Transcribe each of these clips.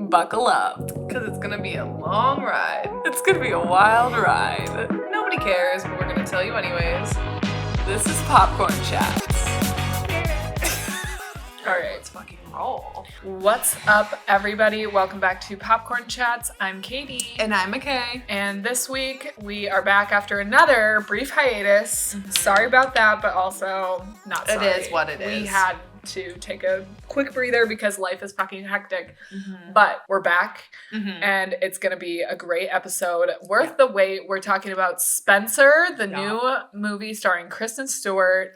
buckle up, because it's going to be a long ride. It's going to be a wild ride. Nobody cares, but we're going to tell you anyways. This is Popcorn Chats. All right, let's fucking roll. What's up, everybody? Welcome back to Popcorn Chats. I'm Katie. And I'm MICHAE. And this week, we are back after another brief hiatus. Sorry about that, but also not sorry. It is what it is. We had to take a quick breather because life is fucking hectic. But we're back, and it's going to be a great episode. Worth the wait. We're talking about Spencer, the new movie starring Kristen Stewart.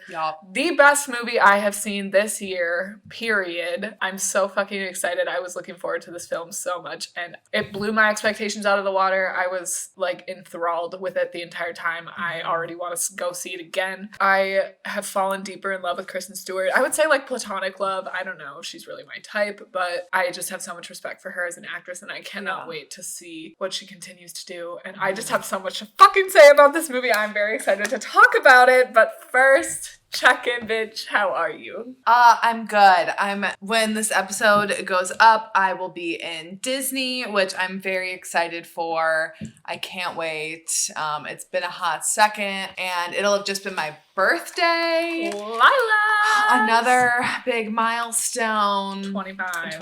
The best movie I have seen this year, period. I'm so fucking excited. I was looking forward to this film so much, and it blew my expectations out of the water. I was like enthralled with it the entire time. I already want to go see it again. I have fallen deeper in love with Kristen Stewart. I would say like platonic love. I don't know if she's really my type, but I just have so much respect for her as an actress, and I cannot wait to see what she continues to do. And I just have so much to fucking say about this movie. I'm very excited to talk about it, but first, check in, bitch. How are you? I'm good. When this episode goes up, I will be in Disney, which I'm very excited for. I can't wait. It's been a hot second, and it'll have just been my birthday. Lila! Another big milestone. 25.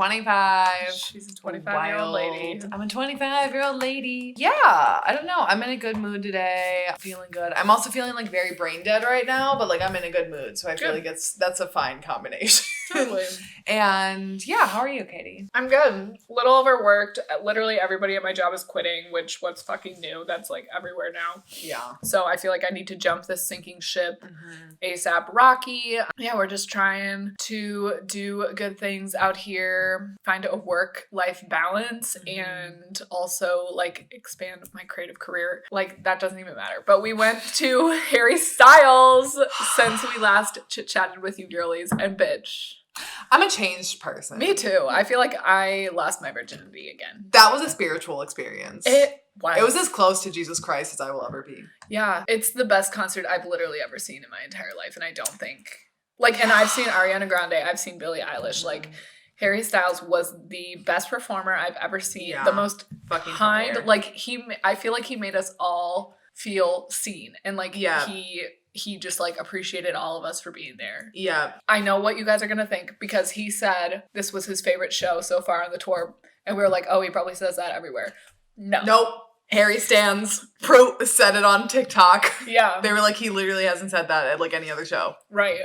She's a 25-year-old lady. I'm a 25-year-old lady. Yeah, I don't know. I'm in a good mood today. I'm feeling good. I'm also feeling like very brain dead right now, but like I'm in a good mood, so I feel like that's a fine combination. Totally. And yeah, how are you, Katie? I'm good. Little overworked. Literally everybody at my job is quitting, which what's fucking new? That's like everywhere now. Yeah. So I feel like I need to jump this sinking ship ASAP Rocky. Yeah, we're just trying to do good things out here, find a work-life balance, and also like expand my creative career. Like that doesn't even matter. But we went to Harry Styles since we last chit-chatted with you girlies, and bitch. I'm a changed person. Me too. I feel like I lost my virginity again. That was a spiritual experience. It was as close to Jesus Christ as I will ever be. Yeah. It's the best concert I've literally ever seen in my entire life. And I don't think and I've seen Ariana Grande, I've seen Billie Eilish. Like Harry Styles was the best performer I've ever seen. The most fucking kind. familiar. Like I feel like he made us all feel seen. And like he just like appreciated all of us for being there. Yeah. I know what you guys are going to think because he said this was his favorite show so far on the tour. And we were like, oh, he probably says that everywhere. No. Nope. Harry Stans said it on TikTok. Yeah. They were like, he literally hasn't said that at like any other show. Right.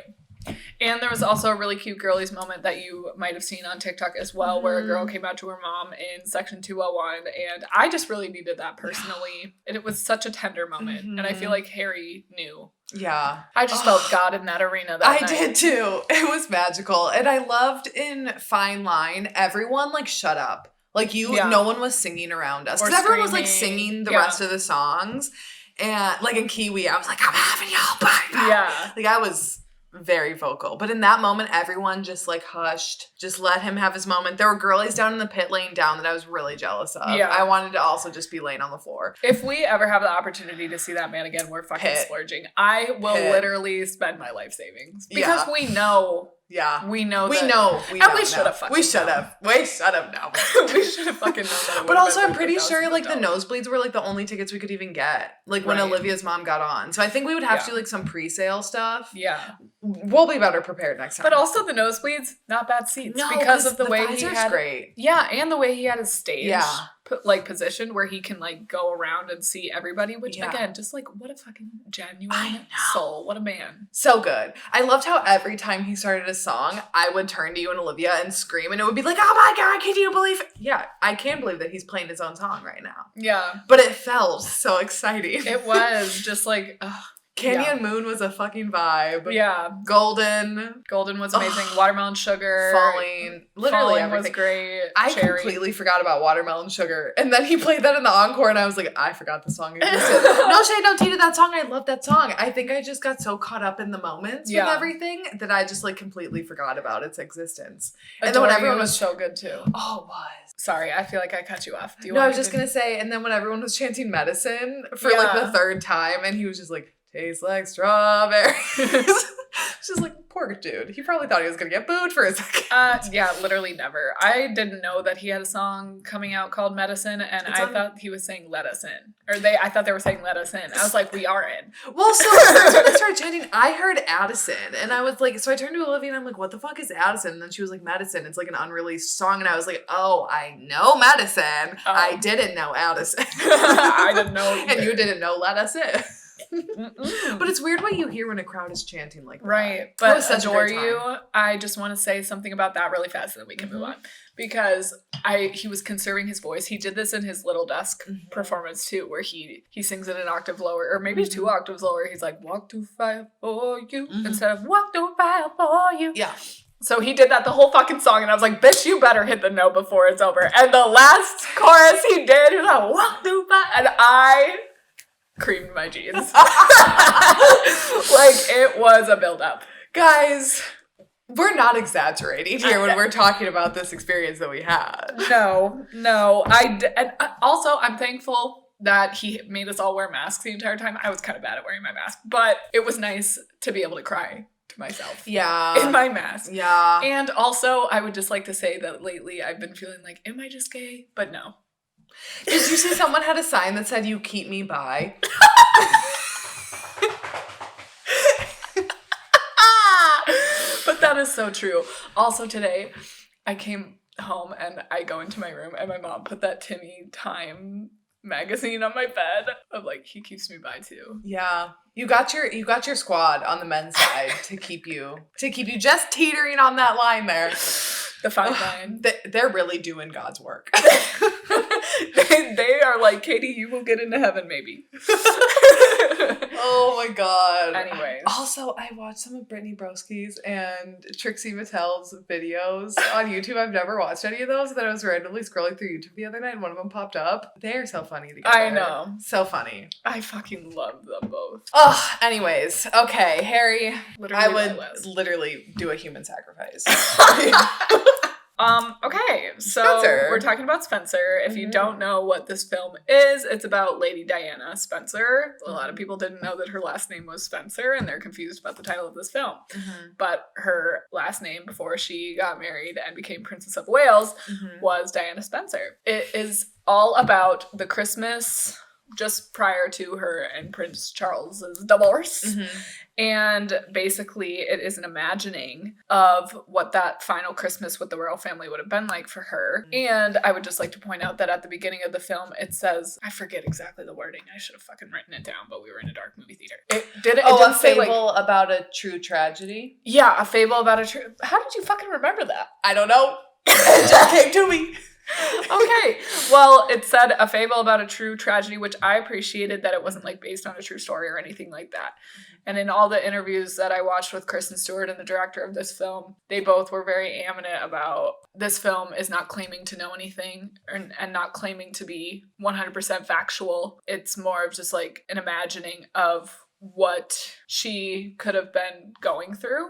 And there was also a really cute girlies moment that you might have seen on TikTok as well, where a girl came out to her mom in section 201, and I just really needed that personally. And it was such a tender moment. And I feel like Harry knew. Yeah. I just felt God in that arena that night. did too. It was magical. And I loved in Fine Line, everyone like shut up. Like no one was singing around us. Because everyone was like singing the rest of the songs. And like in Kiwi, I was like, I'm having y'all bye. Yeah. Like I was very vocal. But in that moment, everyone just like hushed, just let him have his moment. There were girlies down in the pit laying down that I was really jealous of. Yeah. I wanted to also just be laying on the floor. If we ever have the opportunity to see that man again, we're fucking splurging. I will literally spend my life savings. Because we know. Yeah. We know. We should have fucking We should have now. We should have fucking known that. But also I'm pretty sure like the nosebleeds were like the only tickets we could even get. Like when Olivia's mom got on. So I think we would have to do like some pre-sale stuff. Yeah. We'll be better prepared next time. But also the nosebleeds, not bad seats. No, because of the way he visor's had great. Yeah, and the way he had his stage positioned where he can like go around and see everybody, which again, just like what a fucking genuine soul. What a man. So good. I loved how every time he started a song, I would turn to you and Olivia and scream, and it would be like, oh my God, can you believe it? Yeah, I can't believe that he's playing his own song right now. Yeah. But it felt so exciting. It was just like, ugh. Canyon Moon was a fucking vibe. Yeah. Golden was amazing. Watermelon Sugar. Falling. Literally Falling everything. was great. I completely forgot about Watermelon Sugar. And then he played that in the encore and I was like, I forgot the song existed. No shade, no tea to that song. I love that song. I think I just got so caught up in the moments with everything that I just like completely forgot about its existence. And then when everyone was so good too. Oh, it was. Sorry, I feel like I cut you off. I was just going to say, and then when everyone was chanting Medicine for like the third time and he was just like, tastes like strawberries. She's like, poor dude. He probably thought he was going to get booed for a second. Yeah, literally never. I didn't know that he had a song coming out called Medicine, and I thought he was saying let us in. I thought they were saying let us in. I was like, we are in. Well, so when I started chanting, I heard Addison, and I was like, so I turned to Olivia, and I'm like, what the fuck is Addison? And then she was like, Medicine. It's like an unreleased song, and I was like, oh, I know Medicine. Oh. I didn't know Addison. I didn't know either. And you didn't know let us in. But it's weird what you hear when a crowd is chanting like that. Right. But Adore You, I just want to say something about that really fast and then we can move on. Because he was conserving his voice. He did this in his Little Dusk performance too, where he sings it an octave lower, or maybe 2 octaves lower. He's like, walk to fire for you, instead of walk to fire for you. Yeah. So he did that the whole fucking song, and I was like, bitch, you better hit the note before it's over. And the last chorus he did, he was like, walk to fire, and I creamed my jeans. Like, it was a build-up. Guys, we're not exaggerating here when we're talking about this experience that we had. No. And also, I'm thankful that he made us all wear masks the entire time. I was kind of bad at wearing my mask, but it was nice to be able to cry to myself. Yeah. In my mask. Yeah. And also, I would just like to say that lately I've been feeling like, am I just gay? But no. Did you see someone had a sign that said, you keep me bi? But that is so true. Also today, I came home and I go into my room and my mom put that Timmy Time magazine on my bed. I'm like, he keeps me bi too. Yeah. You got your squad on the men's side to keep you just teetering on that line there. The fine line. They're really doing God's work. They are like, Katie, you will get into heaven, maybe. Oh my God. Anyways. Also, I watched some of Brittany Broski's and Trixie Mattel's videos on YouTube. I've never watched any of those. And then I was randomly scrolling through YouTube the other night and one of them popped up. They are so funny together. I know. So funny. I fucking love them both. Oh, anyways. Okay, Harry. Literally I would literally do a human sacrifice. Okay, so Spencer. We're talking about Spencer. If you don't know what this film is, it's about Lady Diana Spencer. A lot of people didn't know that her last name was Spencer, and they're confused about the title of this film. But her last name before she got married and became Princess of Wales was Diana Spencer. It is all about the Christmas just prior to her and Prince Charles's divorce. And basically it is an imagining of what that final Christmas with the royal family would have been like for her. And I would just like to point out that at the beginning of the film, it says, I forget exactly the wording. I should have fucking written it down, but we were in a dark movie theater. It didn't a say fable about a true tragedy? Yeah, a fable about a true... How did you fucking remember that? I don't know. It just came to me. Okay, well, it said a fable about a true tragedy, which I appreciated that it wasn't like based on a true story or anything like that. And in all the interviews that I watched with Kristen Stewart and the director of this film, they both were very adamant about this film is not claiming to know anything and not claiming to be 100% factual. It's more of just like an imagining of what she could have been going through.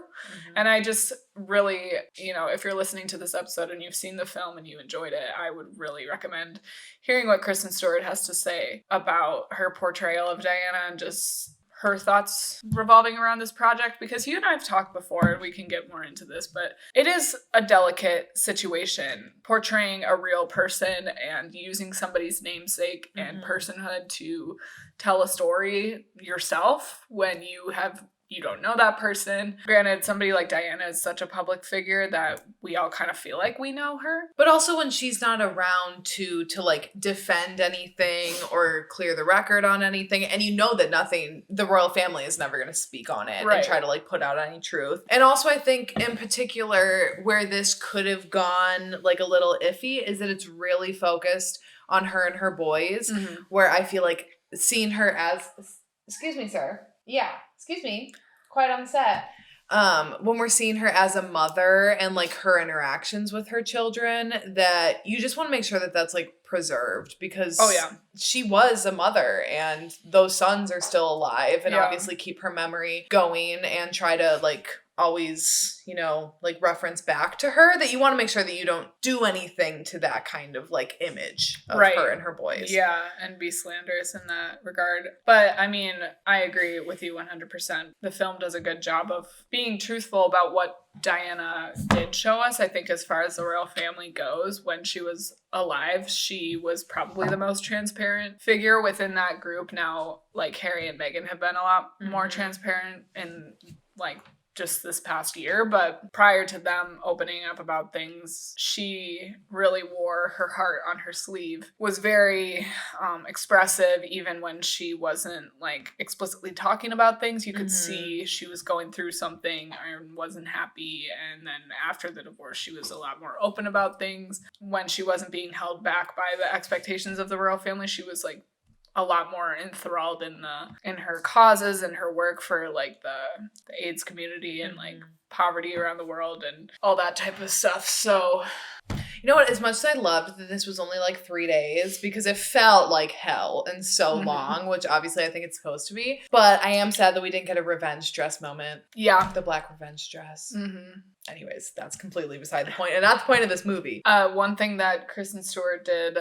And I just really, if you're listening to this episode and you've seen the film and you enjoyed it, I would really recommend hearing what Kristen Stewart has to say about her portrayal of Diana and just her thoughts revolving around this project, because you and I have talked before and we can get more into this, but it is a delicate situation portraying a real person and using somebody's namesake and personhood to tell a story yourself when you don't know that person. Granted, somebody like Diana is such a public figure that we all kind of feel like we know her. But also when she's not around to like defend anything or clear the record on anything, and you know that the royal family is never going to speak on it and try to like put out any truth. And also I think in particular where this could have gone like a little iffy is that it's really focused on her and her boys, where I feel like seeing her as, excuse me, sir. Yeah, excuse me. Quiet on the set. When we're seeing her as a mother and like her interactions with her children, that you just want to make sure that that's like preserved, because she was a mother and those sons are still alive, and obviously keep her memory going and try to like always, you know, like reference back to her, that you want to make sure that you don't do anything to that kind of like image of her and her boys. Yeah, and be slanderous in that regard. But I mean, I agree with you 100%. The film does a good job of being truthful about what Dianna did show us. I think as far as the royal family goes, when she was alive, she was probably the most transparent figure within that group. Now, like, Harry and Meghan have been a lot more transparent in, like, just this past year, but prior to them opening up about things, she really wore her heart on her sleeve, was very expressive even when she wasn't like explicitly talking about things. You could see she was going through something and wasn't happy, and then after the divorce she was a lot more open about things. When she wasn't being held back by the expectations of the royal family, she was like a lot more enthralled in her causes and her work for like the AIDS community and like poverty around the world and all that type of stuff. So, you know what, as much as I loved that this was only like 3 days, because it felt like hell and so long, which obviously I think it's supposed to be, but I am sad that we didn't get a revenge dress moment. Yeah. The black revenge dress. Anyways, that's completely beside the point, and not the point of this movie. One thing that Kristen Stewart did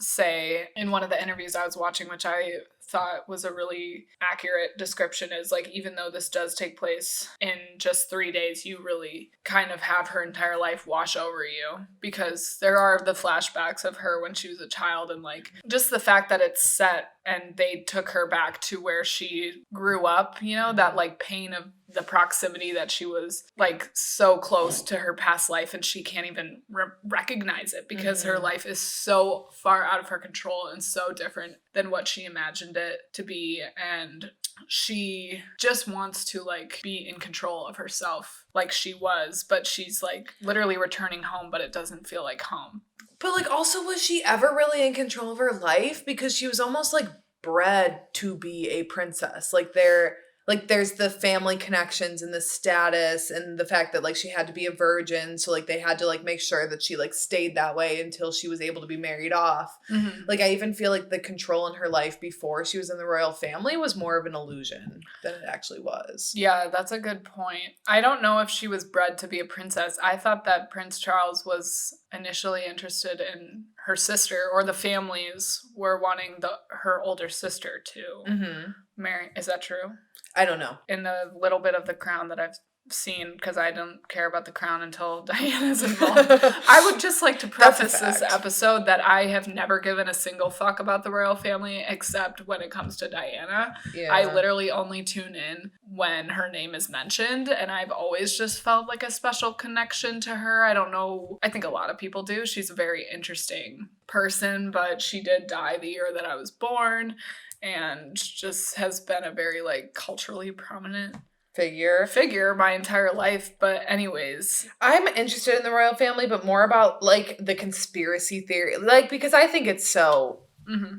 say in one of the interviews I was watching, which I thought was a really accurate description, is like, even though this does take place in just 3 days, you really kind of have her entire life wash over you, because there are the flashbacks of her when she was a child, and like just the fact that it's set and they took her back to where she grew up, you know, that like pain of the proximity that she was like so close to her past life and she can't even recognize it because her life is so far out of her control and so different than what she imagined it to be. And she just wants to like be in control of herself like she was, but she's like literally returning home, but it doesn't feel like home. But like, also, was she ever really in control of her life? Because she was almost like bred to be a princess. There's the family connections and the status and the fact that like she had to be a virgin, so like they had to like make sure that she like stayed that way until she was able to be married off. Like, I even feel like the control in her life before she was in the royal family was more of an illusion than it actually was. Yeah, that's a good point. I don't know if she was bred to be a princess. I thought that Prince Charles was initially interested in her sister, or the families were wanting her older sister to marry. Is that true? I don't know. In the little bit of The Crown that I've seen, because I don't care about The Crown until Diana's involved. I would just like to preface this episode that I have never given a single fuck about the royal family except when it comes to Diana. Yeah. I literally only tune in when her name is mentioned, and I've always just felt like a special connection to her. I don't know. I think a lot of people do. She's a very interesting person, but she did die the year that I was born, and just has been a very like culturally prominent figure my entire life. But anyways, I'm interested in the royal family, but more about like the conspiracy theory, like, because I think it's so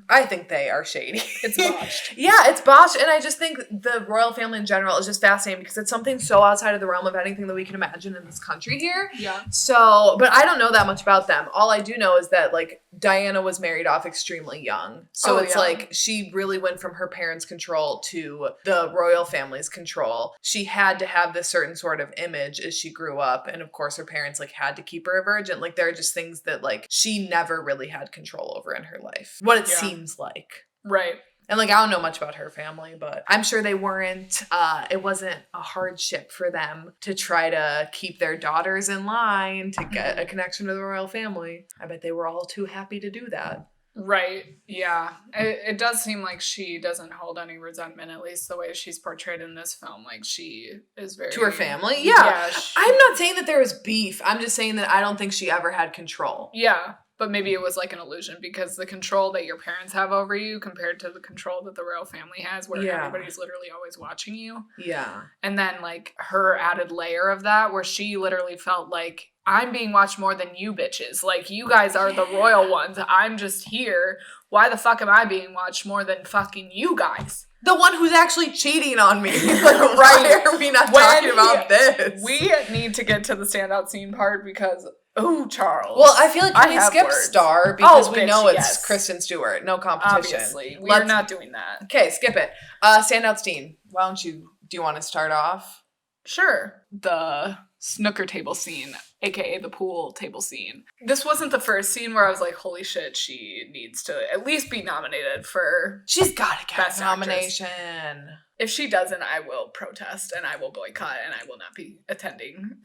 I think they are shady. It's botched. Yeah, it's botched. And I just think the royal family in general is just fascinating because it's something so outside of the realm of anything that we can imagine in this country here. Yeah. So, but I don't know that much about them. All I do know is that like Diana was married off extremely young. So it's like she really went from her parents' control to the royal family's control. She had to have this certain sort of image as she grew up. And of course her parents like had to keep her a virgin. Like, there are just things that like she never really had control over in her life. What it seems like. Right. And like, I don't know much about her family, but I'm sure they weren't, it wasn't a hardship for them to try to keep their daughters in line to get a connection to the royal family. I bet they were all too happy to do that. Right. Yeah. It does seem like she doesn't hold any resentment, at least the way she's portrayed in this film. Like, she is very... To her family? Yeah. I'm not saying that there was beef. I'm just saying that I don't think she ever had control. Yeah. But maybe it was like an illusion, because the control that your parents have over you compared to the control that the royal family has, where everybody's literally always watching you. Yeah. And then like her added layer of that, where she literally felt like, I'm being watched more than you bitches. Like, you guys are the royal ones. I'm just here. Why the fuck am I being watched more than fucking you guys? The one who's actually cheating on me. Like, why are we not talking about this? We need to get to the standout scene part, because... Oh, Charles. Well, I feel like we skip Star because we know it's Kristen Stewart. No competition. Obviously. We're not doing that. Okay, skip it. Standout scene. Do you want to start off? Sure. The snooker table scene, aka the pool table scene. This wasn't the first scene where I was like, holy shit, she needs to at least be nominated for She's gotta get Best a nomination. Actress. If she doesn't, I will protest and I will boycott and I will not be attending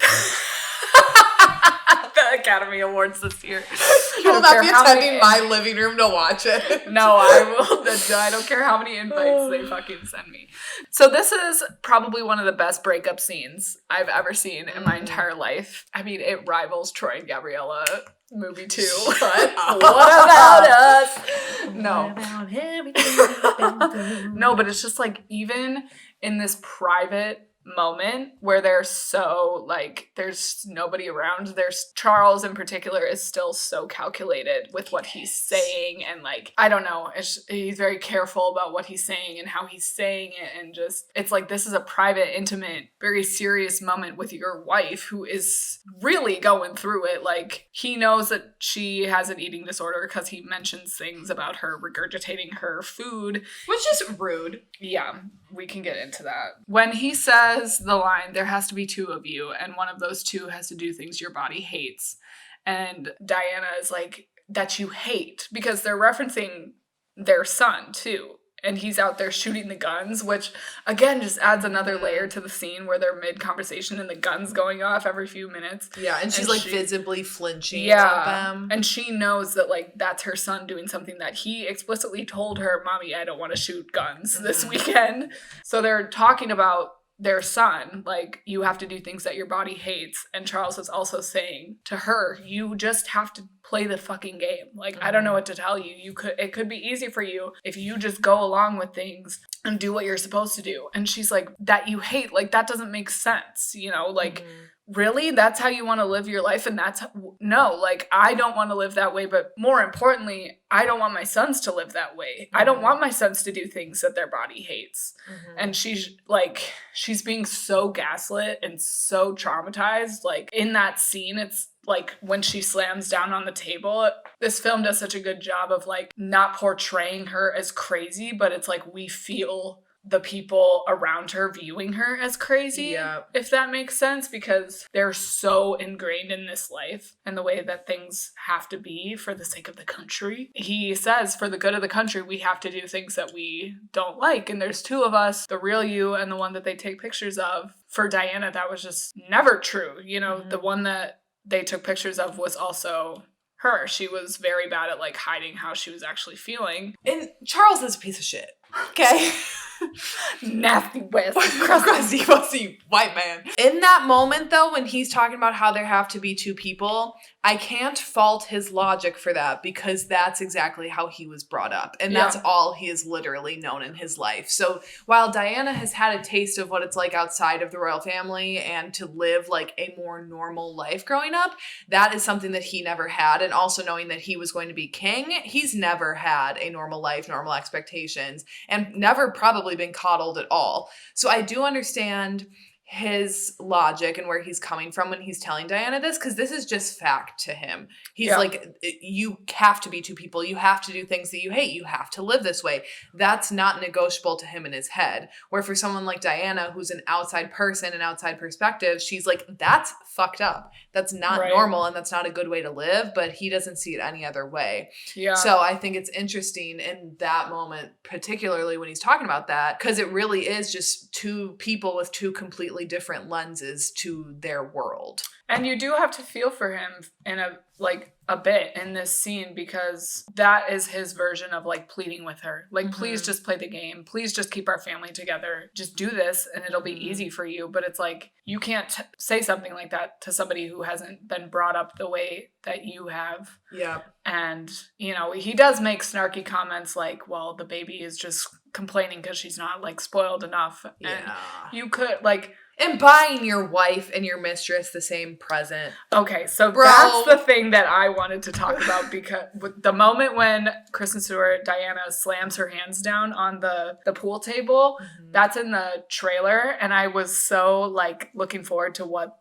the Academy Awards this year. You will not be attending my living room to watch it. No, I will. I don't care how many invites they fucking send me. So this is probably one of the best breakup scenes I've ever seen in my entire life. I mean, it rivals Troy and Gabriella movie 2. But what about us? No. No, but it's just like, even in this private moment where they're so like, there's nobody around, there's Charles in particular is still so calculated with what he's saying, and like, I don't know, he's very careful about what he's saying and how he's saying it, and just, it's like, this is a private, intimate, very serious moment with your wife who is really going through it. Like, he knows that she has an eating disorder because he mentions things about her regurgitating her food, which is rude. Yeah, we can get into that. When he says the line, there has to be two of you, and one of those two has to do things your body hates. And Dianna is like, that you hate, because they're referencing their son too. And he's out there shooting the guns, which again just adds another layer to the scene where they're mid-conversation and the gun's going off every few minutes. Yeah, and she's like visibly flinching at them. And she knows that like that's her son doing something that he explicitly told her, Mommy, I don't want to shoot guns this weekend. So they're talking about their son, like, you have to do things that your body hates. And Charles is also saying to her, you just have to play the fucking game. Like, I don't know what to tell you. It could be easy for you if you just go along with things and do what you're supposed to do. And she's like, that you hate, like, that doesn't make sense, you know, like, really? That's how you want to live your life? And no, like, I don't want to live that way. But more importantly, I don't want my sons to live that way. I don't want my sons to do things that their body hates. And she's being so gaslit and so traumatized. Like, in that scene, it's like when she slams down on the table, this film does such a good job of like not portraying her as crazy, but it's like we feel the people around her viewing her as crazy, if that makes sense, because they're so ingrained in this life and the way that things have to be for the sake of the country. He says, for the good of the country, we have to do things that we don't like. And there's two of us, the real you and the one that they take pictures of. For Dianna, that was just never true. You know, the one that they took pictures of was also her. She was very bad at like hiding how she was actually feeling. And Charles is a piece of shit. Okay. Nasty West. Crusty white man. In that moment, though, when he's talking about how there have to be two people, I can't fault his logic for that, because that's exactly how he was brought up. And that's all he has literally known in his life. So while Dianna has had a taste of what it's like outside of the royal family and to live like a more normal life growing up, that is something that he never had. And also knowing that he was going to be king, he's never had a normal life, normal expectations, and never probably been coddled at all. So I do understand his logic and where he's coming from when he's telling Dianna this, because this is just fact to him. He's like, you have to be two people. You have to do things that you hate. You have to live this way. That's not negotiable to him in his head. Where for someone like Dianna, who's an outside person, an outside perspective, she's like, that's fucked up. That's not normal, and that's not a good way to live, but he doesn't see it any other way. Yeah. So I think it's interesting in that moment, particularly when he's talking about that, because it really is just two people with two completely different lenses to their world. And you do have to feel for him in a bit in this scene, because that is his version of like pleading with her. Like, please just play the game. Please just keep our family together. Just do this and it'll be easy for you. But it's like, you can't say something like that to somebody who hasn't been brought up the way that you have. Yeah. And, you know, he does make snarky comments like, well, the baby is just complaining because she's not like spoiled enough. And you could like... And buying your wife and your mistress the same present. Okay, so that's the thing that I wanted to talk about, because with the moment when Kristen Stewart, Dianna, slams her hands down on the pool table, that's in the trailer, and I was so like looking forward to what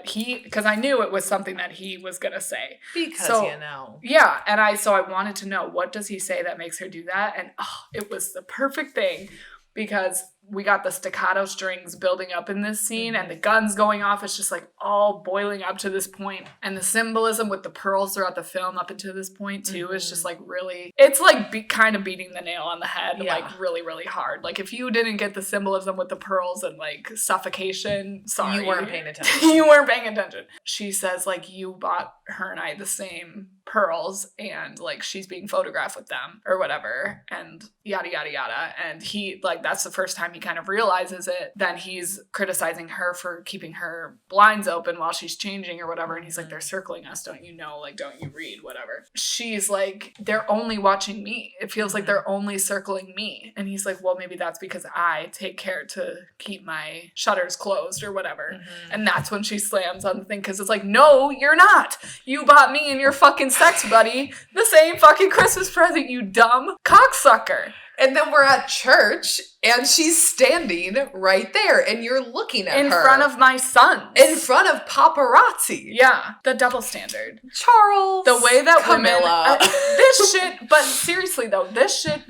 he, because I knew it was something that he was gonna say. Because you know. Yeah, and I wanted to know, what does he say that makes her do that? And it was the perfect thing. Because we got the staccato strings building up in this scene and the guns going off. It's just like all boiling up to this point. And the symbolism with the pearls throughout the film up until this point too is just like really, it's like kind of beating the nail on the head, like really, really hard. Like if you didn't get the symbolism with the pearls and like suffocation, sorry. You weren't paying attention. You weren't paying attention. She says like, you bought her and I the same pearls and like she's being photographed with them or whatever and yada yada yada, and he like that's the first time he kind of realizes it. Then he's criticizing her for keeping her blinds open while she's changing or whatever, and he's like, they're circling us, don't you know, like don't you read, whatever. She's like, they're only watching me, it feels like they're only circling me, and he's like, well maybe that's because I take care to keep my shutters closed or whatever. And that's when she slams on the thing, because it's like, no you're not, you bought me and your fucking sex buddy the same fucking Christmas present, you dumb cocksucker. And then we're at church, and she's standing right there, and you're looking at her. In front of my sons. In front of paparazzi. Yeah. The double standard. Charles. The way that Camilla. women... this shit... But seriously, though, this shit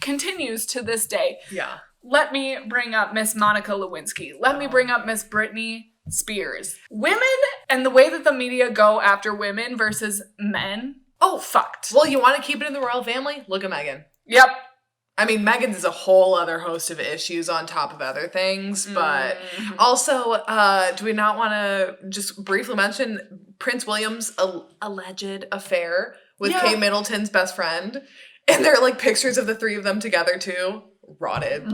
continues to this day. Yeah. Let me bring up Miss Monica Lewinsky. Let me bring up Miss Britney Spears. Women and the way that the media go after women versus men. Oh, fucked. Well, you want to keep it in the royal family? Look at Meghan. Yep. I mean, Meghan's is a whole other host of issues on top of other things, but also, do we not want to just briefly mention Prince William's alleged affair with Kate Middleton's best friend? And there are like pictures of the three of them together too. Rotted.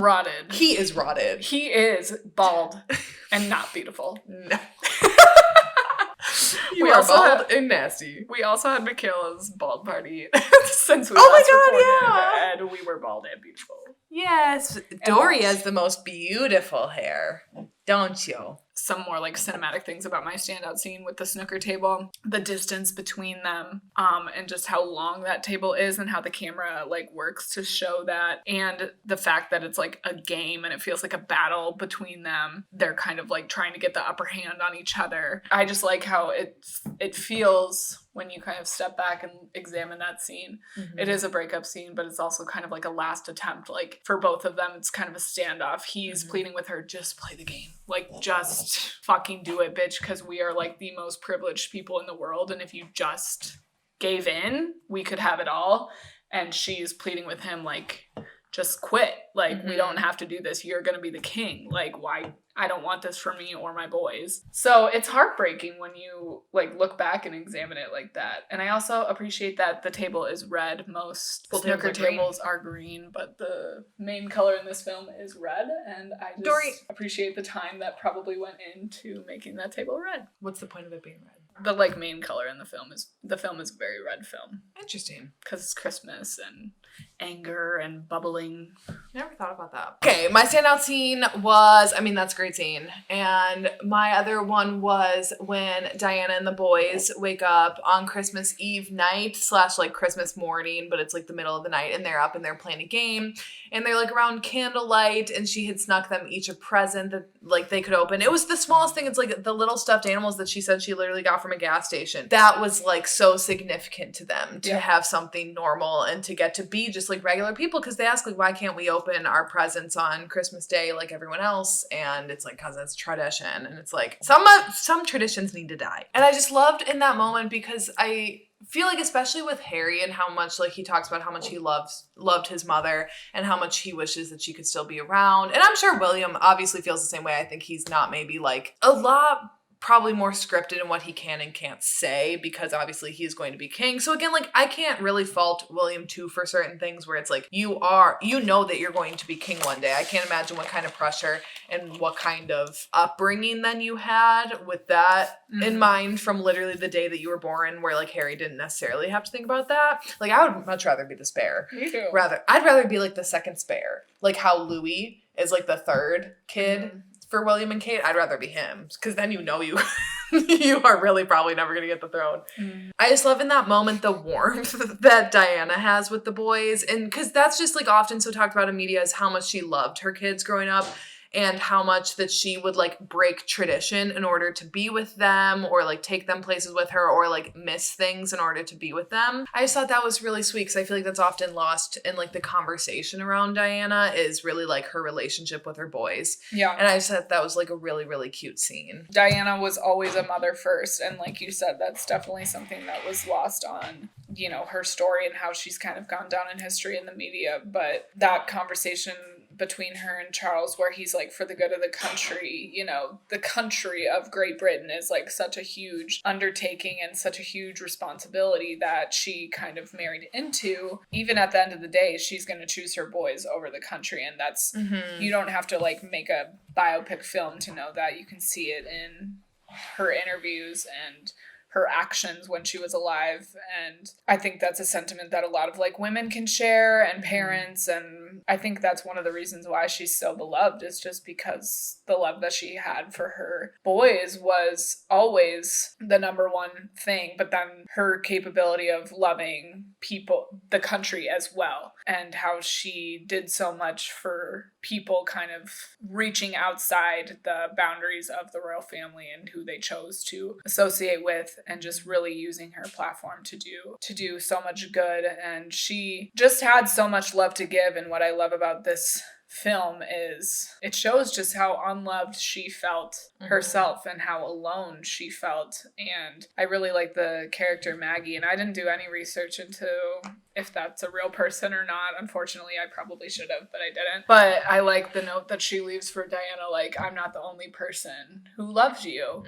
He is rotted. He is bald and not beautiful. No. You are bald and nasty. We also had Michaela's bald party since we last recorded, and we were bald and beautiful. Yes. Dory has the most beautiful hair, don't you? Some more like cinematic things about my standout scene with the snooker table, the distance between them, and just how long that table is and how the camera like works to show that, and the fact that it's like a game and it feels like a battle between them. They're kind of like trying to get the upper hand on each other. I just like how it feels when you kind of step back and examine that scene. It is a breakup scene, but it's also kind of like a last attempt. Like for both of them, it's kind of a standoff. He's pleading with her, just play the game. Like just fucking do it, bitch, because we are like the most privileged people in the world, and if you just gave in, we could have it all. And she's pleading with him like, just quit. Like, we don't have to do this. You're gonna be the king. Like, why? I don't want this for me or my boys. So it's heartbreaking when you like look back and examine it like that. And I also appreciate that the table is red. Most snooker tables are green, but the main color in this film is red. And I just appreciate the time that probably went into making that table red. What's the point of it being red? The like main color in the film is a very red film. Interesting. Because it's Christmas and anger and bubbling. Never thought about that. Okay, my standout scene was, I mean, that's a great scene. And my other one was when Dianna and the boys wake up on Christmas Eve night / like Christmas morning, but it's like the middle of the night, and they're up and they're playing a game, and they're like around candlelight, and she had snuck them each a present that like they could open. It was the smallest thing. It's like the little stuffed animals that she said she literally got from a gas station. That was like so significant to them to have something normal and to get to be just like regular people, because they ask like, why can't we open our presents on Christmas Day like everyone else? And it's like, because it's tradition. And it's like some traditions need to die. And I just loved in that moment, because I feel like especially with Harry and how much like he talks about how much he loved his mother and how much he wishes that she could still be around. And I'm sure William obviously feels the same way. I think he's not maybe like a lot probably more scripted in what he can and can't say, because obviously he's going to be king. So again, like I can't really fault William too for certain things where it's like you know that you're going to be king one day. I can't imagine what kind of pressure and what kind of upbringing then you had with that in mind from literally the day that you were born, where like Harry didn't necessarily have to think about that. Like I would much rather be the spare. Me too. I'd rather be like the second spare. Like how Louis is like the third kid for William and Kate. I'd rather be him, because then you know you are really probably never going to get the throne. I just love in that moment the warmth that Dianna has with the boys, and because that's just like often so talked about in media is how much she loved her kids growing up. and how much that she would like break tradition in order to be with them, or like take them places with her, or like miss things in order to be with them. I just thought that was really sweet, because I feel like that's often lost in like the conversation around Dianna, is really like her relationship with her boys. Yeah. And I just thought that was like a really, really cute scene. Dianna was always a mother first, and like you said, that's definitely something that was lost on, you know, her story and how she's kind of gone down in history in the media. But that conversation between her and Charles, where he's like, for the good of the country, you know, the country of Great Britain is like such a huge undertaking and such a huge responsibility that she kind of married into. Even at the end of the day, she's going to choose her boys over the country. And that's, you don't have to like make a biopic film to know that. You can see it in her interviews and her actions when she was alive. And I think that's a sentiment that a lot of like women can share, and parents. And I think that's one of the reasons why she's so beloved, is just because the love that she had for her boys was always the number one thing, but then her capability of loving people, the country as well, and how she did so much for people kind of reaching outside the boundaries of the royal family and who they chose to associate with, and just really using her platform to do so much good. And she just had so much love to give. And what I love about this film is it shows just how unloved she felt herself and how alone she felt. And I really like the character Maggie, and I didn't do any research into if that's a real person or not. Unfortunately, I probably should have, but I didn't. But I like the note that she leaves for Dianna, like, I'm not the only person who loves you.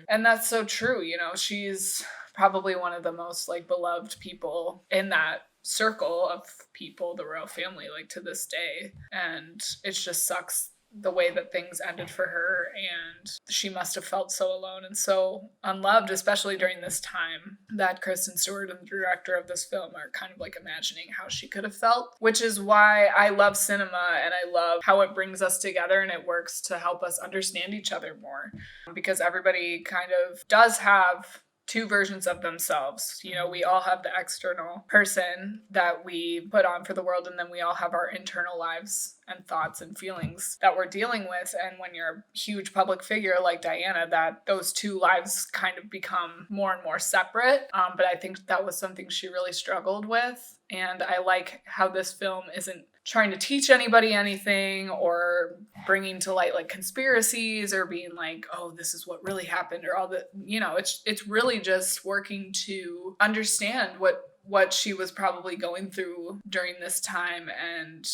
And that's so true. You know, she's probably one of the most like beloved people in that circle of people, the royal family, like to this day. And it just sucks the way that things ended for her, and she must have felt so alone and so unloved, especially during this time that Kristen Stewart and the director of this film are kind of like imagining how she could have felt, which is why I love cinema, and I love how it brings us together and it works to help us understand each other more, because everybody kind of does have two versions of themselves. You know, we all have the external person that we put on for the world, and then we all have our internal lives and thoughts and feelings that we're dealing with. And when you're a huge public figure like Dianna, that those two lives kind of become more and more separate. But I think that was something she really struggled with. And I like how this film isn't trying to teach anybody anything or bringing to light like conspiracies or being like, oh, this is what really happened, or all the, you know, it's really just working to understand what she was probably going through during this time, and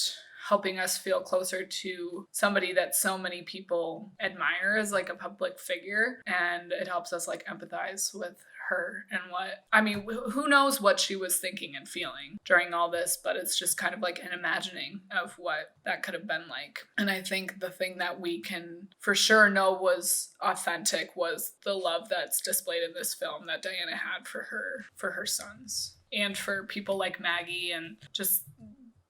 helping us feel closer to somebody that so many people admire as like a public figure. And it helps us like empathize with her and what, I mean, who knows what she was thinking and feeling during all this, but it's just kind of like an imagining of what that could have been like. And I think the thing that we can for sure know was authentic was the love that's displayed in this film that Dianna had for her sons and for people like Maggie, and just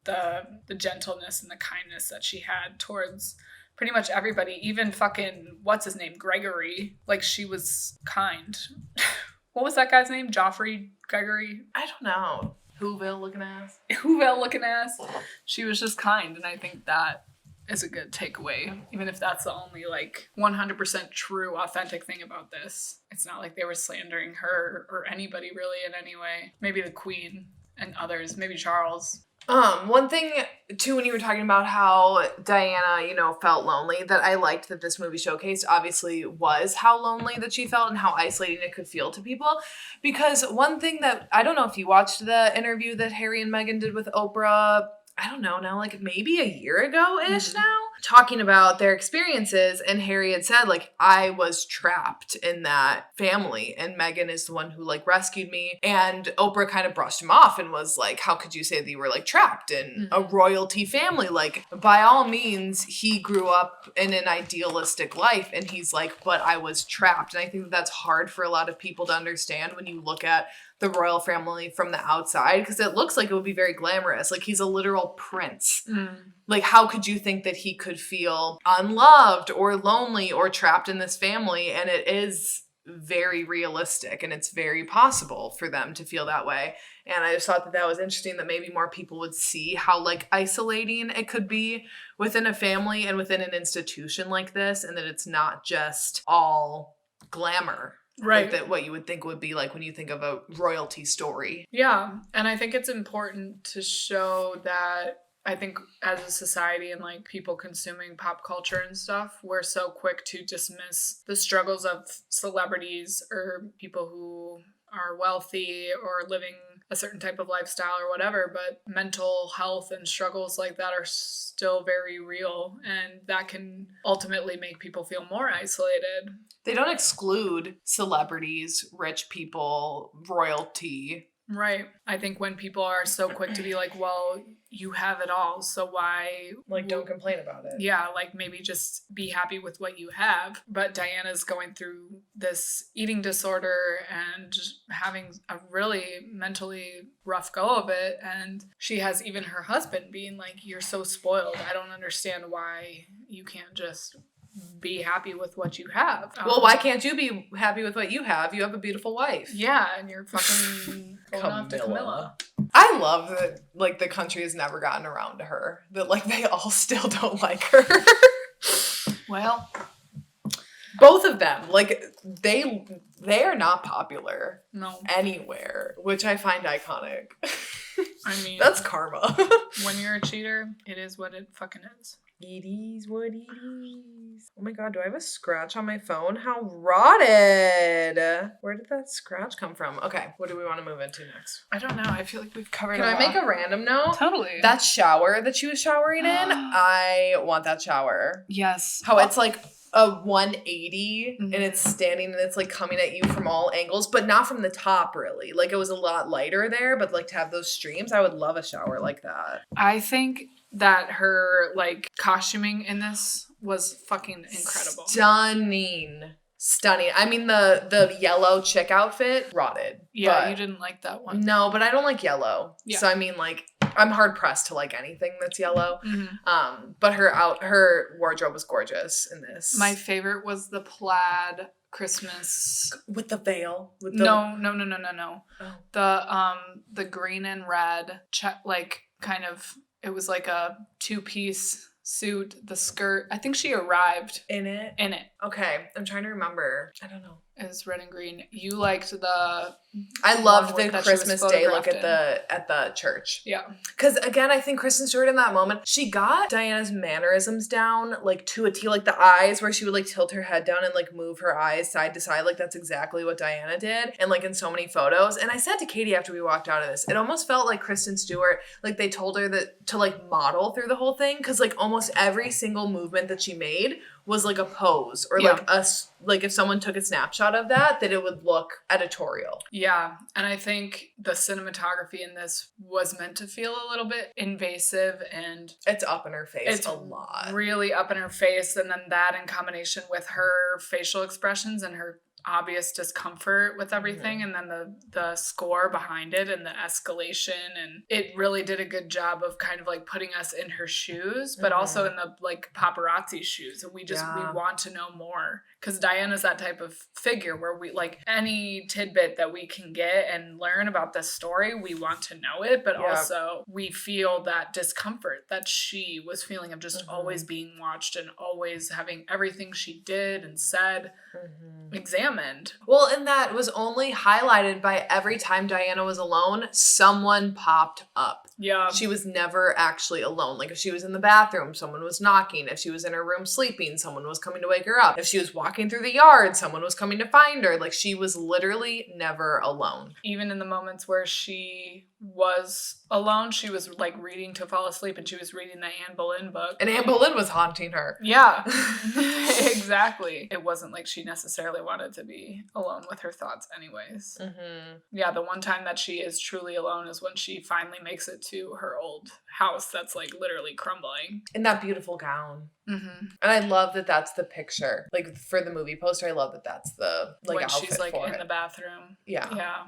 the gentleness and the kindness that she had towards pretty much everybody, even fucking, what's his name, Gregory. Like, she was kind. What was that guy's name? Joffrey Gregory? I don't know. Whoville looking ass. Whoville looking ass. She was just kind, and I think that is a good takeaway, even if that's the only like 100% true, authentic thing about this. It's not like they were slandering her or anybody really in any way. Maybe the Queen and others, maybe Charles. One thing too, when you were talking about how Dianna, you know, felt lonely, that I liked that this movie showcased obviously was how lonely that she felt and how isolating it could feel to people. Because one thing that, I don't know if you watched the interview that Harry and Meghan did with Oprah, I don't know now, like maybe a year ago-ish now, talking about their experiences. And Harry had said, like, I was trapped in that family and Meghan is the one who like rescued me. And Oprah kind of brushed him off and was like, how could you say that you were like trapped in a royalty family? Like, by all means, he grew up in an idealistic life, and he's like, but I was trapped. And I think that that's hard for a lot of people to understand when you look at the royal family from the outside, because it looks like it would be very glamorous. Like, he's a literal prince. Like, how could you think that he could feel unloved or lonely or trapped in this family? And it is very realistic and it's very possible for them to feel that way. And I just thought that was interesting that maybe more people would see how like isolating it could be within a family and within an institution like this, and that it's not just all glamour. Right. Like that what you would think would be like when you think of a royalty story. Yeah. And I think it's important to show that I think as a society and like people consuming pop culture and stuff, we're so quick to dismiss the struggles of celebrities or people who are wealthy or living a certain type of lifestyle or whatever, but mental health and struggles like that are still very real, and that can ultimately make people feel more isolated. They don't exclude celebrities, rich people, royalty. Right. I think when people are so quick to be like, well, you have it all, so why... Like, don't complain about it. Yeah, like, maybe just be happy with what you have. But Diana's going through this eating disorder and having a really mentally rough go of it. And she has even her husband being like, you're so spoiled. I don't understand why you can't just... be happy with what you have. Well, why can't you be happy with what you have? You have a beautiful wife. Yeah, and you're fucking going off to Camilla. I love that, like, the country has never gotten around to her. That, like, they all still don't like her. Well, both of them, like, they are not popular. No. Anywhere, which I find iconic. I mean, that's karma. When you're a cheater, it is what it fucking is. It is what it is. Oh my god, do I have a scratch on my phone? How rotted. Where did that scratch come from? Okay, what do we want to move into next? I don't know. I feel like we've covered Can I make a random note? Totally. That shower that she was showering in, I want that shower. Yes. How it's like a 180 and it's standing and it's like coming at you from all angles, but not from the top really. Like it was a lot lighter there, but like to have those streams, I would love a shower like that. I think that her like costuming in this was fucking incredible. Stunning. I mean the yellow chick outfit rotted. Yeah, you didn't like that one. No, but I don't like yellow. Yeah. So I mean like I'm hard pressed to like anything that's yellow. But her wardrobe was gorgeous in this. My favorite was the plaid Christmas with the veil. No. Oh. The green and red like kind of, it was like a 2-piece suit, the skirt. I think she arrived in it. Okay, I'm trying to remember. I don't know. It was red and green. You liked the... I loved the Christmas Day look at the church. Yeah. Because again, I think Kristen Stewart in that moment, she got Diana's mannerisms down like to a T, like the eyes where she would like tilt her head down and like move her eyes side to side. Like that's exactly what Diana did. And like in so many photos. And I said to Katie after we walked out of this, it almost felt like Kristen Stewart, like they told her that to like model through the whole thing. Because like almost every single movement that she made was like a pose or like if someone took a snapshot of that it would look editorial. Yeah. And I think the cinematography in this was meant to feel a little bit invasive, and it's up in her face. It's a lot. Really up in her face. And then that in combination with her facial expressions and her obvious discomfort with everything, and then the score behind it and the escalation, and it really did a good job of kind of like putting us in her shoes, but also in the like paparazzi shoes, and we want to know more, because Diana's that type of figure where we like any tidbit that we can get and learn about this story, we want to know it, but also we feel that discomfort that she was feeling of just always being watched and always having everything she did and said examined. Well, and that was only highlighted by every time Diana was alone, someone popped up. Yeah. She was never actually alone. Like if she was in the bathroom, someone was knocking. If she was in her room sleeping, someone was coming to wake her up. If she was walking through the yard, someone was coming to find her. Like she was literally never alone. Even in the moments where she was alone, she was like reading to fall asleep, and she was reading the Anne Boleyn book. And Anne Boleyn was haunting her. Yeah. Exactly. It wasn't like she necessarily wanted to be alone with her thoughts anyways. Yeah, the one time that she is truly alone is when she finally makes it to her old house that's like literally crumbling. In that beautiful gown. And I love that that's the picture. Like for the movie poster, I love that that's the like when outfit she's like for in it. the bathroom. Yeah.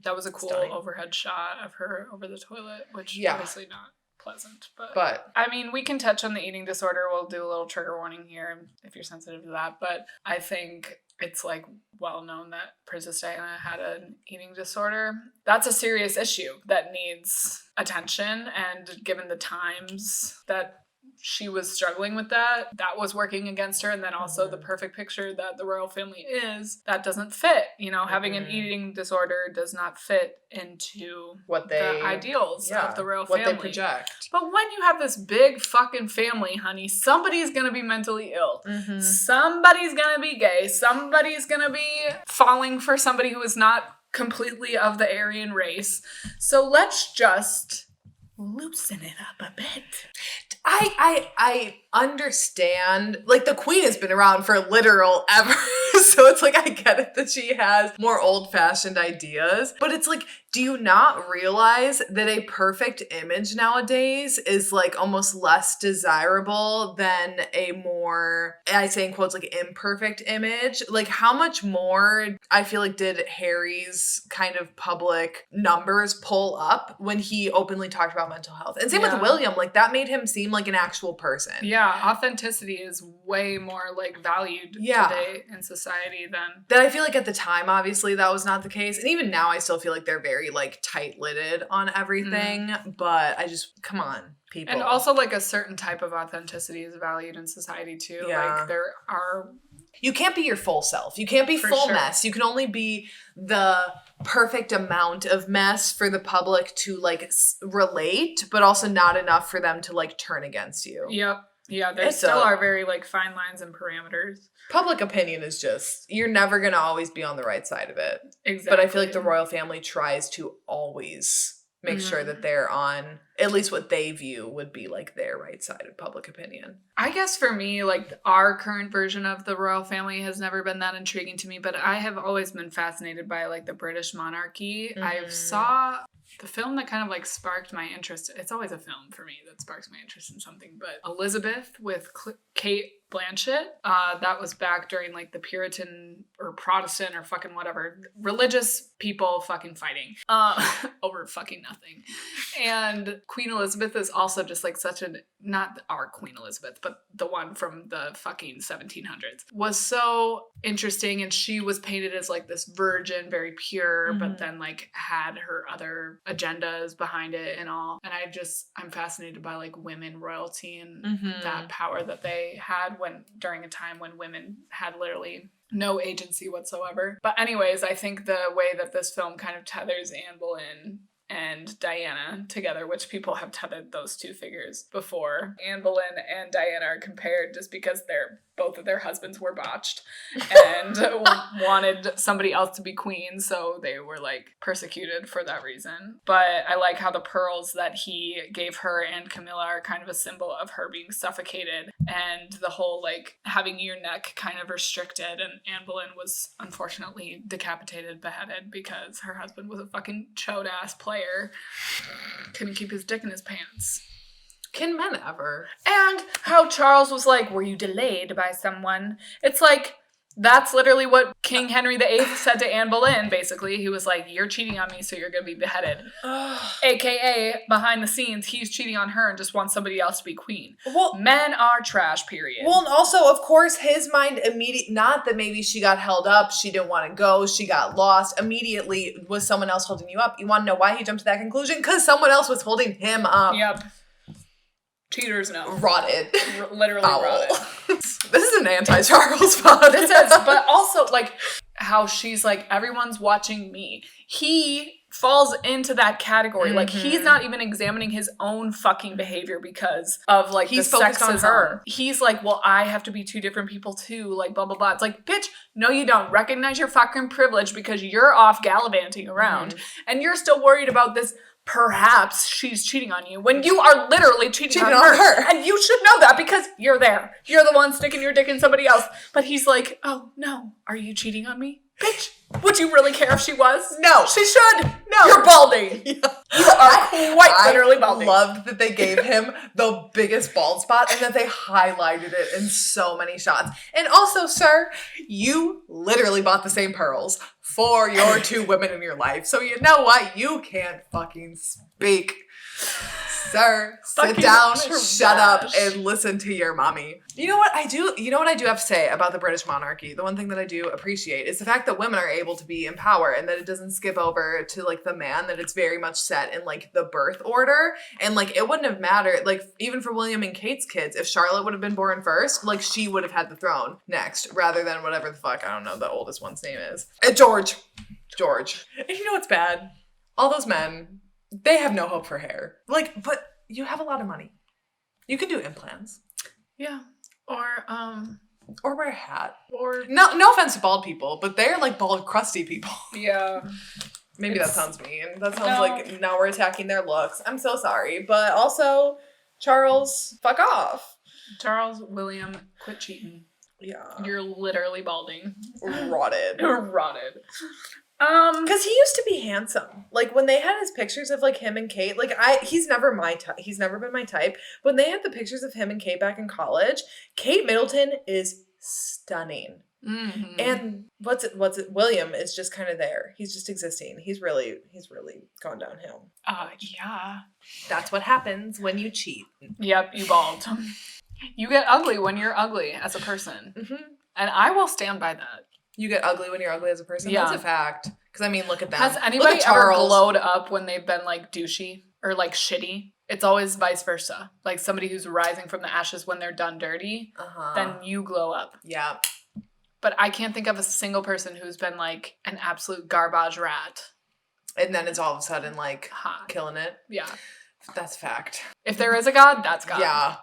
That was a cool overhead shot of her over the toilet, which obviously not pleasant, but I mean, we can touch on the eating disorder. We'll do a little trigger warning here if you're sensitive to that, but I think it's like well known that Princess Diana had an eating disorder. That's a serious issue that needs attention, and given the times that she was struggling with that was working against her. And then also the perfect picture that the royal family is, that doesn't fit. You know, having an eating disorder does not fit into the ideals of the royal family. What they project. But when you have this big fucking family, honey, somebody's gonna be mentally ill. Mm-hmm. Somebody's gonna be gay. Somebody's gonna be falling for somebody who is not completely of the Aryan race. So let's just loosen it up a bit. I understand, like, the queen has been around for literal ever, so it's like, I get it that she has more old-fashioned ideas, but it's like, do you not realize that a perfect image nowadays is, like, almost less desirable than a more, I say in quotes, like, imperfect image? Like, how much more, I feel like, did Harry's kind of public numbers pull up when he openly talked about mental health? And same with William, like, that made him seem like an actual person. Yeah, authenticity is way more, like, valued today in society than... That I feel like at the time, obviously, that was not the case. And even now, I still feel like they're very, like, tight-lidded on everything. But I just, come on, people. And also, like, a certain type of authenticity is valued in society, too. Yeah. Like, there are... You can't be your full self. You can't be full mess. You can only be the perfect amount of mess for the public to, like, relate, but also not enough for them to, like, turn against you. Yep. Yeah, there still are very, like, fine lines and parameters. Public opinion is just, you're never going to always be on the right side of it. Exactly. But I feel like the royal family tries to always make sure that they're on at least what they view would be, like, their right side of public opinion. I guess for me, like, our current version of the royal family has never been that intriguing to me, but I have always been fascinated by, like, the British monarchy. I saw the film that kind of, like, sparked my interest. It's always a film for me that sparks my interest in something, but Elizabeth with Kate Blanchett, that was back during, like, the Puritan or Protestant or fucking whatever, religious people fucking fighting over fucking nothing. And Queen Elizabeth is also just, like, such an, not our Queen Elizabeth, but the one from the fucking 1700s, was so interesting. And she was painted as, like, this virgin, very pure, but then, like, had her other agendas behind it and all. And I'm fascinated by, like, women royalty and that power that they had during a time when women had literally no agency whatsoever. But anyways, I think the way that this film kind of tethers Anne Boleyn and Diana together, which people have tethered those two figures before. Anne Boleyn and Diana are compared just because both of their husbands were botched and wanted somebody else to be queen, so they were, like, persecuted for that reason. But I like how the pearls that he gave her and Camilla are kind of a symbol of her being suffocated, and the whole, like, having your neck kind of restricted, and Anne Boleyn was unfortunately decapitated, beheaded, because her husband was a fucking chode-ass player. Couldn't keep his dick in his pants. Can men ever? And how Charles was like, were you delayed by someone? It's like, that's literally what King Henry VIII said to Anne Boleyn, basically. He was like, you're cheating on me, so you're going to be beheaded. AKA, behind the scenes, he's cheating on her and just wants somebody else to be queen. Well, men are trash, period. Well, and also, of course, his mind not that maybe she got held up, she didn't want to go, she got lost. Immediately, was someone else holding you up? You want to know why he jumped to that conclusion? Because someone else was holding him up. Yep. Cheaters, no. Rotted. Literally rotted. This is an anti-Charles pod. This is, but also, like, how she's like, everyone's watching me. He falls into that category. Like, he's not even examining his own fucking behavior because of, like, he's the sexism. On her. He's like, well, I have to be two different people too, like, blah, blah, blah. It's like, bitch, no, you don't. Recognize your fucking privilege because you're off gallivanting around and you're still worried about this. Perhaps she's cheating on you when you are literally cheating on her. And you should know that because you're there. You're the one sticking your dick in somebody else. But he's like, oh, no. Are you cheating on me? Bitch, would you really care if she was? No. She should. No. You're balding. Yeah. You are quite literally balding. I loved that they gave him the biggest bald spot and that they highlighted it in so many shots. And also, sir, you literally bought the same pearls for your two women in your life. So you know what? You can't fucking speak. Sir, sit down, shut up, and listen to your mommy. You know what I do? You know what I do have to say about the British monarchy? The one thing that I do appreciate is the fact that women are able to be in power and that it doesn't skip over to like the man, that it's very much set in like the birth order. And like it wouldn't have mattered, like even for William and Kate's kids, if Charlotte would have been born first, like she would have had the throne next rather than whatever the fuck, I don't know, the oldest one's name is. George. And you know what's bad? All those men, they have no hope for hair. Like, but you have a lot of money. You can do implants. Yeah. Or wear a hat. Or no offense to bald people, but they're like bald, crusty people. Yeah. Maybe that sounds mean. That sounds like now we're attacking their looks. I'm so sorry. But also, Charles, fuck off. Charles, William, quit cheating. Yeah. You're literally balding. Rotted. Because he used to be handsome. Like when they had his pictures of like him and Kate, like he's never my type. He's never been my type. When they had the pictures of him and Kate back in college, Kate Middleton is stunning. Mm-hmm. And what's it? William is just kind of there. He's just existing. He's really gone downhill. Yeah. That's what happens when you cheat. Yep, you bald. You get ugly when you're ugly as a person. Mm-hmm. And I will stand by that. You get ugly when you're ugly as a person? Yeah. That's a fact. Because, I mean, look at them. Has anybody ever glowed up when they've been, like, douchey or, like, shitty? It's always vice versa. Like, somebody who's rising from the ashes when they're done dirty, then you glow up. Yeah. But I can't think of a single person who's been, like, an absolute garbage rat. And then it's all of a sudden, like, hot. Killing it. Yeah. That's fact. If there is a God, that's God. Yeah.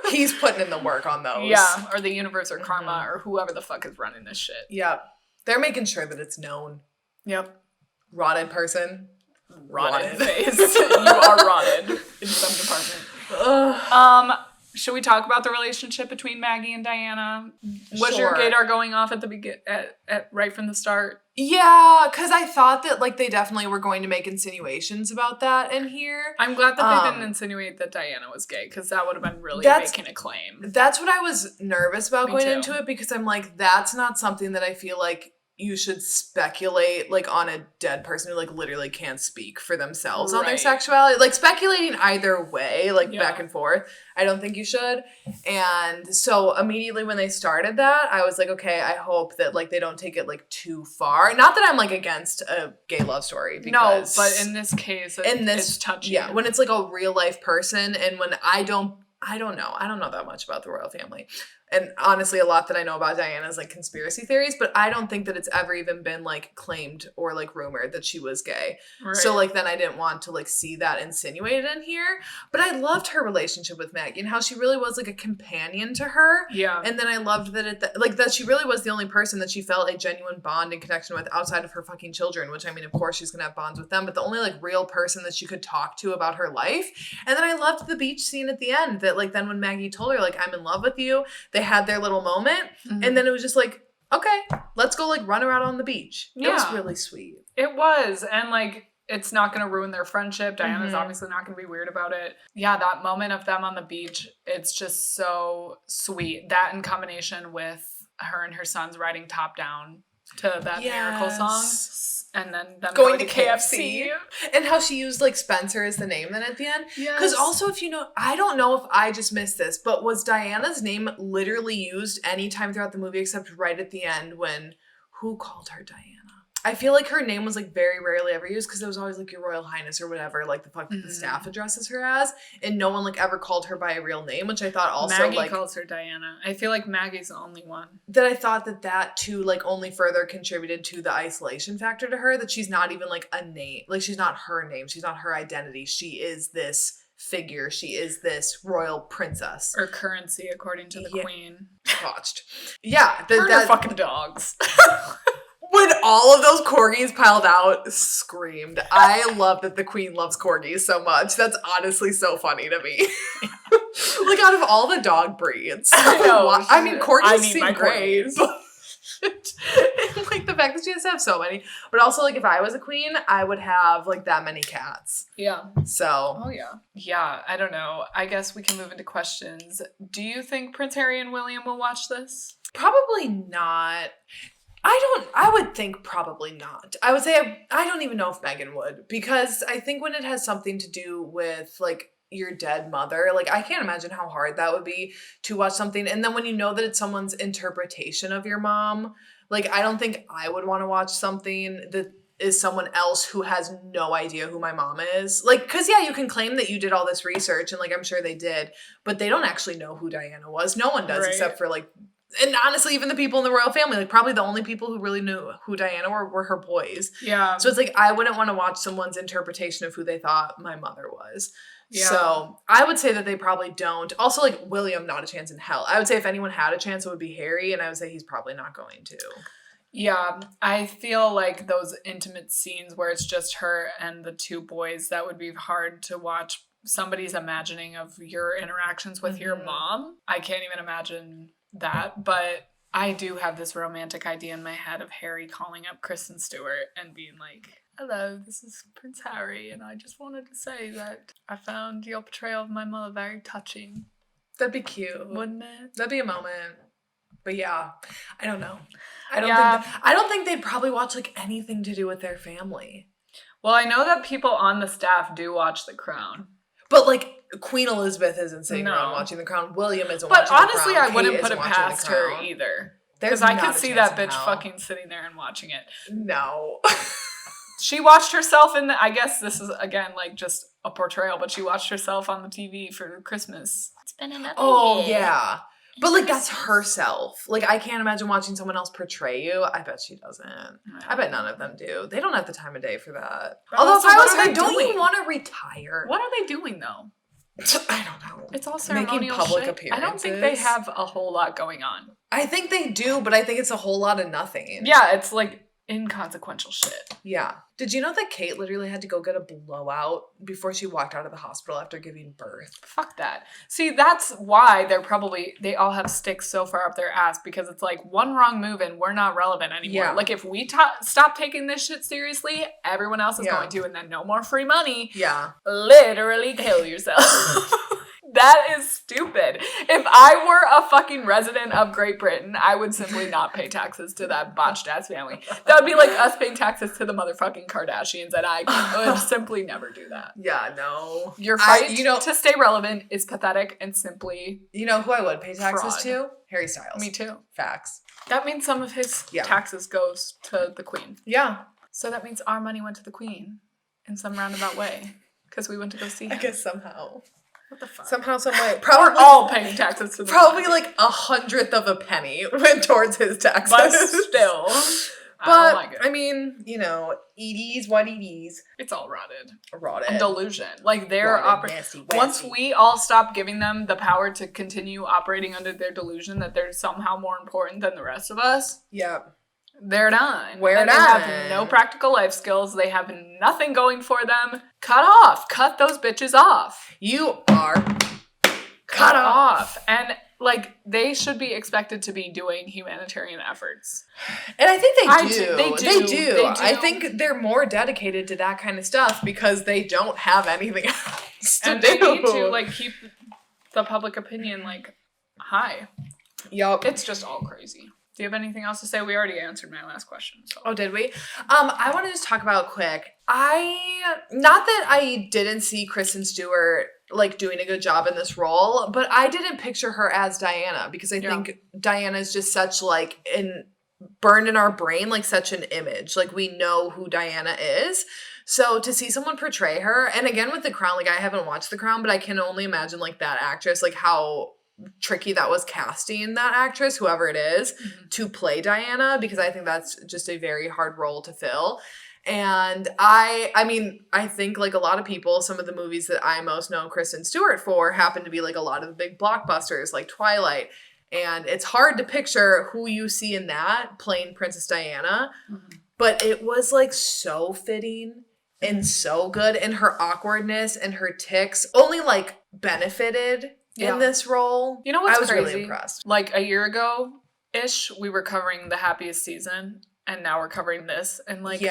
He's putting in the work on those. Yeah. Or the universe or karma or whoever the fuck is running this shit. Yep. They're making sure that it's known. Yep. Rotted person. Rotted face. You are rotted in some department. Should we talk about the relationship between Maggie and Dianna? Was your gaydar going off at the right from the start? Yeah, because I thought that like they definitely were going to make insinuations about that in here. I'm glad that they didn't insinuate that Dianna was gay, because that would have been really making a claim. That's what I was nervous about going into it, because I'm like, that's not something that I feel like you should speculate like on a dead person who like literally can't speak for themselves on their sexuality. Like speculating either way, like back and forth, I don't think you should. And so immediately when they started that, I was like, okay, I hope that like they don't take it like too far. Not that I'm like against a gay love story. Because no, but in this case, it's touchy. Yeah, when it's like a real life person, and when I don't know that much about the royal family. And honestly, a lot that I know about Diana is like conspiracy theories, but I don't think that it's ever even been like claimed or like rumored that she was gay. Right. So like then I didn't want to like see that insinuated in here. But I loved her relationship with Maggie and how she really was like a companion to her. Yeah. And then I loved that that she really was the only person that she felt a genuine bond and connection with outside of her fucking children, which I mean, of course she's gonna have bonds with them, but the only like real person that she could talk to about her life. And then I loved the beach scene at the end that like then when Maggie told her like, I'm in love with you, they had their little moment, and then it was just like, okay, let's go like run around on the beach. It was really sweet. It was, and like it's not going to ruin their friendship. Diana's obviously not going to be weird about it. Yeah, that moment of them on the beach, it's just so sweet. That in combination with her and her sons riding top down to that Miracle song. And then them going to KFC. And how she used like Spencer as the name then at the end. Because also if you know, I don't know if I just missed this, but was Diana's name literally used anytime throughout the movie except right at the end when, who called her Diana? I feel like her name was like very rarely ever used because it was always like your Royal Highness or whatever, like the fuck the staff addresses her as, and no one like ever called her by a real name, which I thought also Maggie like calls her Diana. I feel like Maggie's the only one. That I thought that too like only further contributed to the isolation factor to her, that she's not even like a name, like she's not her name, she's not her identity, she is this figure, she is this royal princess or currency according to the queen. Botched. Yeah, her fucking dogs. When all of those corgis piled out, screamed. I love that the queen loves corgis so much. That's honestly so funny to me. Like out of all the dog breeds. I know. I mean, corgis seem great. Like the fact that she has to have so many. But also like if I was a queen, I would have like that many cats. Yeah. So. Oh yeah. Yeah, I don't know. I guess we can move into questions. Do you think Prince Harry and William will watch this? Probably not. I would think probably not. I would say I don't even know if Meghan would, because I think when it has something to do with like your dead mother. Like, I can't imagine how hard that would be to watch something. And then when you know that it's someone's interpretation of your mom, like, I don't think I would want to watch something that is someone else who has no idea who my mom is. Like, because, yeah, you can claim that you did all this research, and, like, I'm sure they did, but they don't actually know who Dianna was. No one does, except for, like, and honestly, even the people in the royal family, like, probably the only people who really knew who Dianna were her boys. Yeah. So it's like, I wouldn't want to watch someone's interpretation of who they thought my mother was. Yeah. So I would say that they probably don't. Also, like, William, not a chance in hell. I would say if anyone had a chance, it would be Harry, and I would say he's probably not going to. Yeah, I feel like those intimate scenes where it's just her and the two boys, that would be hard to watch somebody's imagining of your interactions with your mom. I can't even imagine that, but I do have this romantic idea in my head of Harry calling up Kristen Stewart and being like, hello, this is Prince Harry, and I just wanted to say that I found your portrayal of my mother very touching. That'd be cute. Wouldn't it? That'd be a moment. But yeah, I don't know. I don't think they'd probably watch, like, anything to do with their family. Well, I know that people on the staff do watch The Crown. But, like, Queen Elizabeth isn't sitting around watching The Crown. William isn't watching The Crown. But honestly, I wouldn't put it past her either. Because I could see that bitch fucking sitting there and watching it. No. She watched herself in I guess this is, again, like, just a portrayal, but she watched herself on the TV for Christmas. It's been another year. Oh, yeah. But, like, that's herself. Like, I can't imagine watching someone else portray you. I bet she doesn't. I bet none of them do. They don't have the time of day for that. Although, if I was her, don't you want to retire? What are they doing, though? I don't know. It's all ceremonial making public shit. appearances. I don't think they have a whole lot going on. I think they do, but I think it's a whole lot of nothing. Yeah, it's, like, inconsequential shit. Yeah. Did you know that Kate literally had to go get a blowout before she walked out of the hospital after giving birth? Fuck that. See, that's why they all have sticks so far up their ass, because it's like, one wrong move and we're not relevant anymore. Yeah. Like, if we stop taking this shit seriously, everyone else is going to, and then no more free money. Yeah. Literally kill yourself. That is stupid. If I were a fucking resident of Great Britain, I would simply not pay taxes to that botched ass family. That would be like us paying taxes to the motherfucking Kardashians, and I would simply never do that. Yeah, no. Your fight to stay relevant is pathetic and simply You know who I would pay taxes to? Harry Styles. Me too. Facts. That means some of his taxes goes to the Queen. Yeah. So that means our money went to the Queen in some roundabout way, because we went to go see him. I guess somehow. What the fuck? Somehow, some way. Probably we're all paying taxes to the Probably like 1/100th of a penny went towards his taxes. But still. But, I don't like it. I mean, you know, Edie's, what Edie's. It's all rotted. Rotted. And delusion. Like, they're operating. Once we all stop giving them the power to continue operating under their delusion that they're somehow more important than the rest of us. Yep. They're done. We're done. They have no practical life skills. They have nothing going for them. Cut off. Cut those bitches off. You are cut off. And, like, they should be expected to be doing humanitarian efforts. And I think they do. They do. I think they're more dedicated to that kind of stuff because they don't have anything else to do. They need to, like, keep the public opinion, like, high. Yup. It's just all crazy. Do you have anything else to say? We already answered my last question. So. Oh, did we? I want to just talk about quick. Not that I didn't see Kristen Stewart, like, doing a good job in this role, but I didn't picture her as Dianna because I think Dianna is just such, like, burned in our brain, like, such an image. Like, we know who Dianna is. So to see someone portray her, and again with The Crown, like, I haven't watched The Crown, but I can only imagine, like, that actress, like, how tricky that was casting that actress, whoever it is, to play Dianna, because I think that's just a very hard role to fill. And I mean, I think, like, a lot of people, some of the movies that I most know Kristen Stewart for happen to be, like, a lot of the big blockbusters, like Twilight. And it's hard to picture who you see in that playing Princess Diana. But it was, like, so fitting and so good. And her awkwardness and her tics only, like, benefited in this role. You know what's crazy? I was really impressed. Like, a year ago-ish, we were covering The Happiest Season, and now we're covering this. And, like,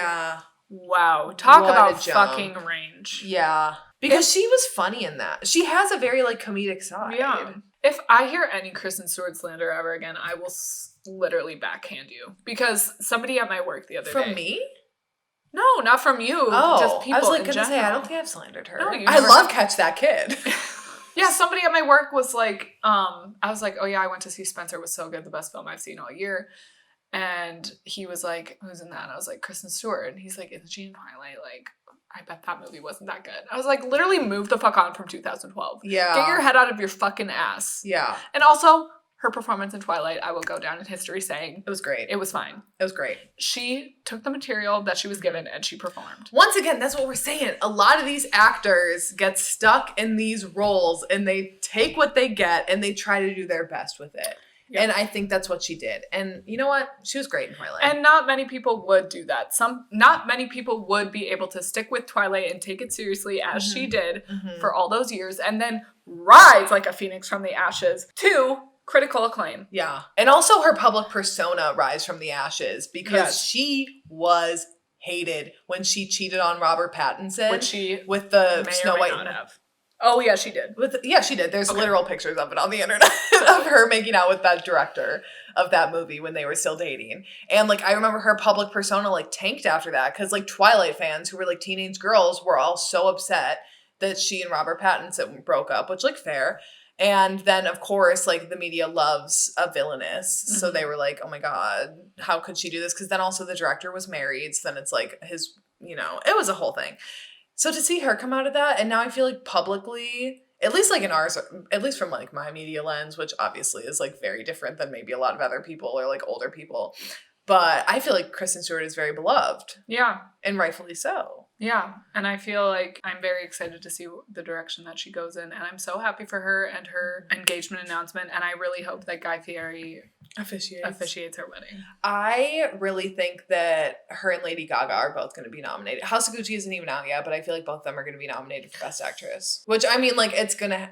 wow. Talk about fucking range. Yeah. Because she was funny in that. She has a very, like, comedic side. Yeah. If I hear any Kristen Stewart slander ever again, I will literally backhand you. Because somebody at my work the other day. From me? No, not from you. Oh, just people I was like going to say, I don't think I've slandered her. No, I love Catch That Kid. Yeah, somebody at my work was like, I was like, oh yeah, I went to see Spencer. It was so good. The best film I've seen all year. And he was like, who's in that? And I was like, Kristen Stewart. And he's like, isn't she in Twilight? Like, I bet that movie wasn't that good. I was like, literally move the fuck on from 2012. Yeah. Get your head out of your fucking ass. Yeah. And also, her performance in Twilight, I will go down in history saying... It was great. It was fine. It was great. She took the material that she was given and she performed. Once again, that's what we're saying. A lot of these actors get stuck in these roles and they take what they get and they try to do their best with it. Yep. And I think that's what she did. And you know what? She was great in Twilight. And not many people would do that. Not many people would be able to stick with Twilight and take it seriously as she did for all those years and then rise like a phoenix from the ashes to critical acclaim. Yeah. And also her public persona rise from the ashes because she was hated when she cheated on Robert Pattinson. Which she with the Snow White. Oh, yeah, she did. Yeah, she did. There's literal pictures of it on the internet of her making out with that director of that movie when they were still dating. And, like, I remember her public persona, like, tanked after that because, like, Twilight fans who were, like, teenage girls were all so upset that she and Robert Pattinson broke up, which, like, fair. And then, of course, like, the media loves a villainess. Mm-hmm. So they were like, oh, my God, how could she do this? Because then also the director was married. So then it's, like, his, you know, it was a whole thing. So to see her come out of that, and now I feel like publicly, at least like in ours, at least from like my media lens, which obviously is like very different than maybe a lot of other people or like older people, but I feel like Kristen Stewart is very beloved. Yeah. And rightfully so. Yeah. And I feel like I'm very excited to see the direction that she goes in. And I'm so happy for her and her engagement announcement. And I really hope that Guy Fieri officiates her wedding. I really think that her and Lady Gaga are both going to be nominated. House of Gucci isn't even out yet, but I feel like both of them are going to be nominated for Best Actress. Which, I mean, like, it's going to...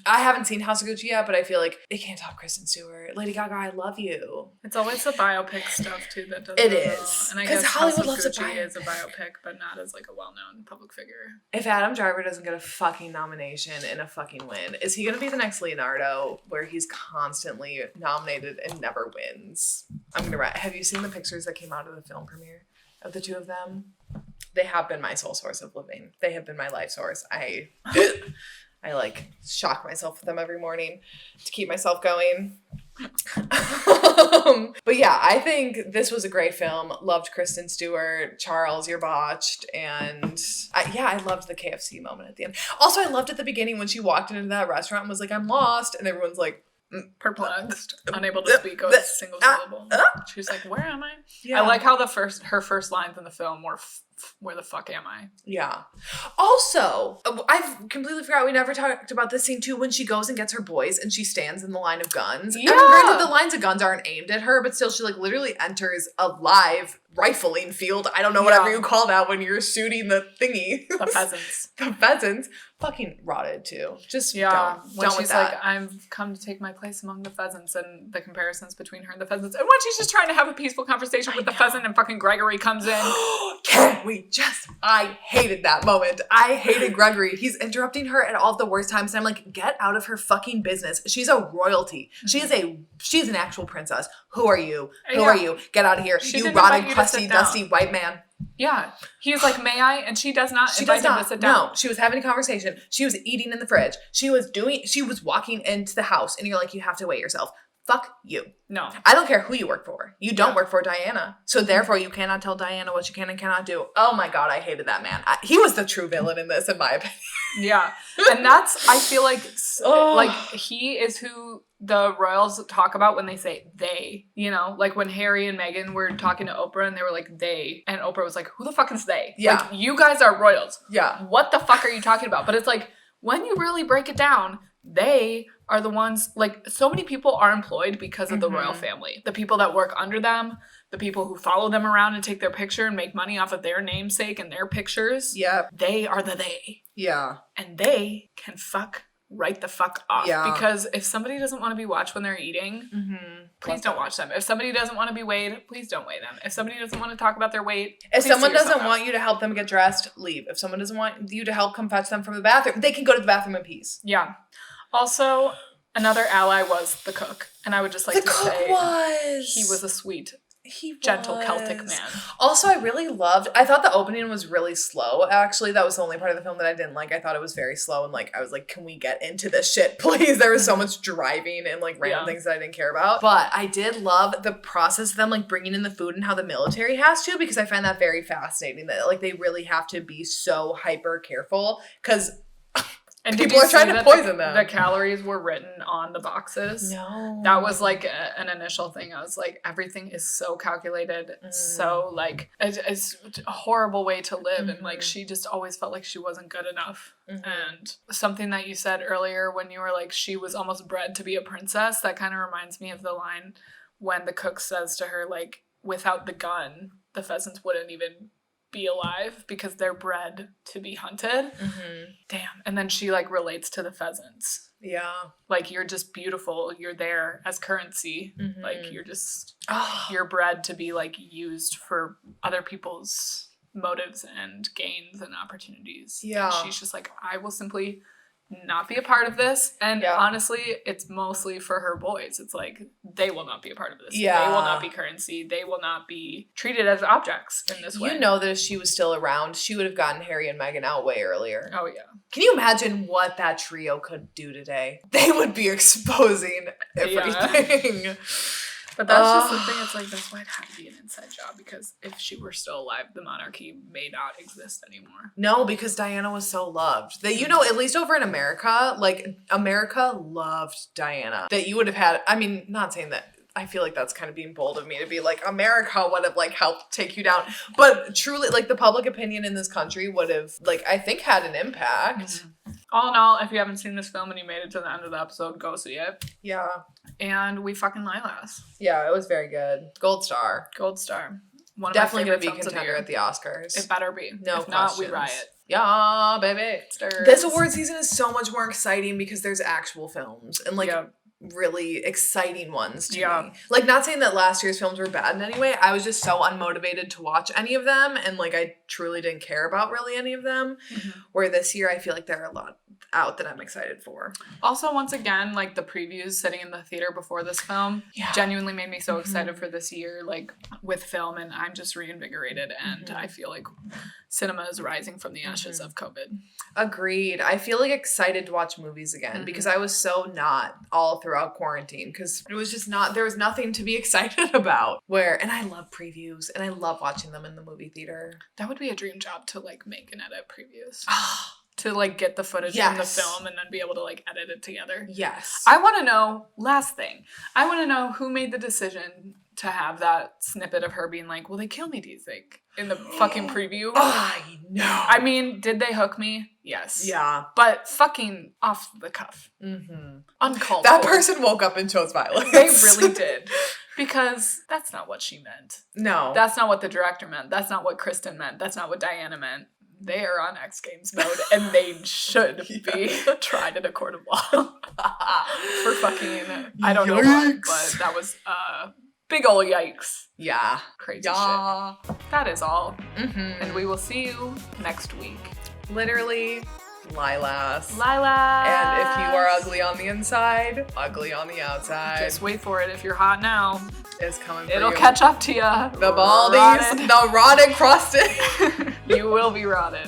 I haven't seen House of Gucci yet, but I feel like it can't top Kristen Stewart. Lady Gaga, I love you. It's always the biopic stuff, too, that does it. It is. And I guess Hollywood loves a biopic. Is a biopic, but not as, like, a well-known public figure. If Adam Driver doesn't get a fucking nomination and a fucking win, is he going to be the next Leonardo where he's constantly nominated and never wins? I'm going to write. Have you seen the pictures that came out of the film premiere of the two of them? They have been my sole source of living. They have been my life source. I like shock myself with them every morning to keep myself going. But yeah, I think this was a great film. Loved Kristen Stewart. Charles, you're botched. And I loved the KFC moment at the end. Also, I loved at the beginning when she walked into that restaurant and was like, I'm lost. And everyone's like, perplexed, unable to speak a single syllable. She was like, where am I? Yeah. I like how her first lines in the film were, where the fuck am I? Yeah. Also, I've completely forgot we never talked about this scene too when she goes and gets her boys and she stands in the line of guns. Yeah. I mean, granted, the lines of guns aren't aimed at her, but still she like literally enters a live rifling field. I don't know, whatever you call that when you're shooting the thingy. The pheasants. The pheasants. Fucking rotted too. Just don't when she's with that. Like, I've come to take my place among the pheasants, and the comparisons between her and the pheasants. And when she's just trying to have a peaceful conversation with the pheasant and fucking Gregory comes in. I hated that moment. I hated Gregory. He's interrupting her at all of the worst times. And I'm like, get out of her fucking business. She's a royalty. Mm-hmm. She's an actual princess. Who are you? Who are you? Get out of here. You rotted, crusty, dusty white man. Yeah. He was like, may I? And she does not invite him to sit down. No, she was having a conversation. She was eating in the fridge. She was walking into the house and you're like, you have to weigh yourself. Fuck you. No. I don't care who you work for. You don't work for Dianna. So therefore you cannot tell Dianna what you can and cannot do. Oh my God, I hated that man. He was the true villain in this, in my opinion. Yeah. And that's, I feel like, like he is who the royals talk about when they say they, you know, like when Harry and Meghan were talking to Oprah and they were like, they, and Oprah was like, who the fuck is they? Yeah. Like, you guys are royals. Yeah. What the fuck are you talking about? But it's like, when you really break it down, they are the ones, like, so many people are employed because of the royal family. The people that work under them, the people who follow them around and take their picture and make money off of their namesake and their pictures. Yeah. They are the they. Yeah. And they can fuck right the fuck off. Yeah. Because if somebody doesn't want to be watched when they're eating, please don't watch them. If somebody doesn't want to be weighed, please don't weigh them. If somebody doesn't want to talk about their weight, if someone doesn't want you to help them get dressed, leave. If someone doesn't want you to help come fetch them from the bathroom, they can go to the bathroom in peace. Yeah. Also, another ally was the cook. And I would just like to say he was a sweet gentle Celtic man. Also, I thought the opening was really slow. Actually, that was the only part of the film that I didn't like. I thought it was very slow and like I was like, can we get into this shit, please? There was so much driving and like random things that I didn't care about. But I did love the process of them like bringing in the food and how the military has to, because I find that very fascinating that like they really have to be so hyper careful because and people are trying to poison them. The calories were written on the boxes. No. That was like an initial thing. I was like, everything is so calculated. So like, it's a horrible way to live. And like, she just always felt like she wasn't good enough. And something that you said earlier when you were like, she was almost bred to be a princess. That kind of reminds me of the line when the cook says to her, like, without the gun, the pheasants wouldn't even be alive because they're bred to be hunted. Damn. And then she like relates to the pheasants. Yeah. Like, you're just beautiful. You're there as currency. Like, you're just, you're bred to be like used for other people's motives and gains and opportunities. Yeah. And she's just like, I will simply not be a part of this. And honestly, it's mostly for her boys. It's like, they will not be a part of this. Yeah. They will not be currency. They will not be treated as objects in this way. You know that if she was still around, she would have gotten Harry and Meghan out way earlier. Oh, yeah. Can you imagine what that trio could do today? They would be exposing everything. Yeah. But that's just the thing. It's like, that's why it had to be an inside job, because if she were still alive, the monarchy may not exist anymore. No, because Diana was so loved. That, you know, at least over in America, like, America loved Diana. That you would have had, I mean, not saying that, I feel like that's kind of being bold of me to be like, America would have, like, helped take you down. But truly, like, the public opinion in this country would have, like, I think had an impact. All in all, if you haven't seen this film and you made it to the end of the episode, go see it. Yeah. And we fucking Lilas. Yeah, it was very good. Gold star. Gold star. One of Definitely my going to be contender at the Oscars. It better be. No if questions. not, we riot. Yeah, baby. This award season is so much more exciting because there's actual films and like really exciting ones to me. Like, not saying that last year's films were bad in any way. I was just so unmotivated to watch any of them, and like I truly didn't care about really any of them. Where this year I feel like there are a lot out that I'm excited for. Also, once again, like the previews sitting in the theater before this film genuinely made me so excited for this year, like with film, and I'm just reinvigorated, and I feel like cinema is rising from the ashes of COVID. Agreed. I feel like excited to watch movies again because I was so not all throughout quarantine because it was just not, there was nothing to be excited about. And I love previews and I love watching them in the movie theater. That would be a dream job to like make and edit previews. To like get the footage from the film and then be able to like edit it together. Yes. I want to know, last thing, I want to know who made the decision to have that snippet of her being like, will they kill me, do you think? In the fucking preview. I know. I mean, did they hook me? Yes. Yeah. But fucking off the cuff. Uncalled That for. person woke up and chose violence. They really did. Because that's not what she meant. No. That's not what the director meant. That's not what Kristen meant. That's not what Dianna meant. They are on X Games mode, and they should be tried in a court of law for fucking, I don't know what, but that was big ol' yikes. Yeah. Crazy shit. That is all. And we will see you next week. Literally, Lilas. Lilas. And if you are ugly on the inside, ugly on the outside. Just wait for it. If you're hot now, it's coming for it'll you. catch up to ya. The baldies, the rotted crusted. You will be rotted.